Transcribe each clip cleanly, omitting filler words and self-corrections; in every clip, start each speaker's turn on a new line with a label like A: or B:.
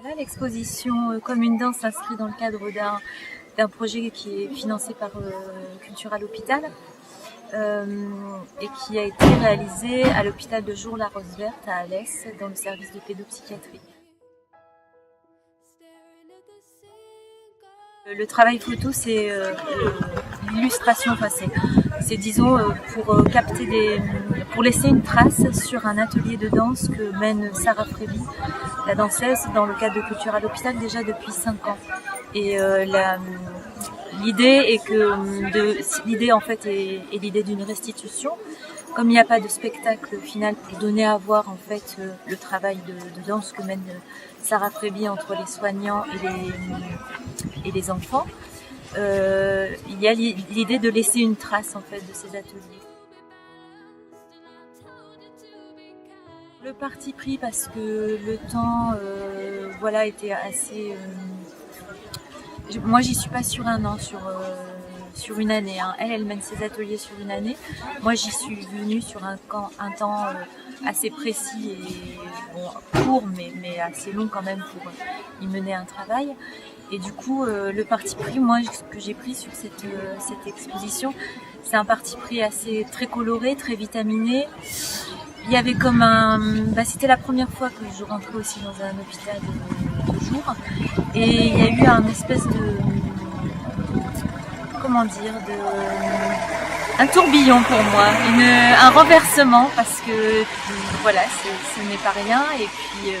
A: Voilà, l'exposition Comme une danse s'inscrit dans le cadre d'un projet qui est financé par Culture à l'hôpital et qui a été réalisé à l'hôpital de jour La Rose Verte à Alès dans le service de pédopsychiatrie. Le travail photo, c'est l'illustration, c'est disons pour laisser une trace sur un atelier de danse que mène Sarah Fréby, la danseuse, dans le cadre de Culture à l'hôpital déjà depuis 5 ans. Et l'idée en fait est l'idée d'une restitution. Comme il n'y a pas de spectacle final pour donner à voir en fait le travail de danse que mène Sarah Fréby entre les soignants et les enfants, il y a l'idée de laisser une trace en fait de ces ateliers. Le parti pris parce que le temps était assez... Moi j'y suis pas sur un an, sur une année. Hein. Elle mène ses ateliers sur une année. Moi j'y suis venue sur un temps assez précis et court mais assez long quand même pour y mener un travail. Et du coup le parti pris, moi ce que j'ai pris sur cette exposition, c'est un parti pris très coloré, très vitaminé. Il y avait comme c'était la première fois que je rentrais aussi dans un hôpital de jour. Et il y a eu un espèce un tourbillon pour moi, un renversement parce que voilà, ce n'est pas rien. Et puis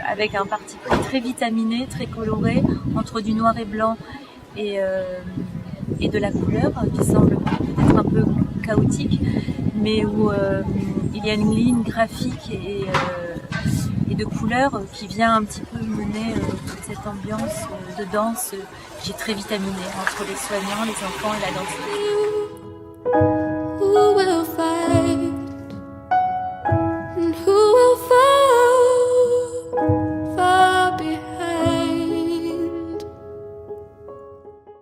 A: avec un parti pris très vitaminé, très coloré, entre du noir et blanc et de la couleur qui semble peut-être un peu chaotique, mais où il y a une ligne graphique et de couleurs qui vient un petit peu mener toute cette ambiance de danse qui est très vitaminée entre les soignants, les enfants et la danseuse.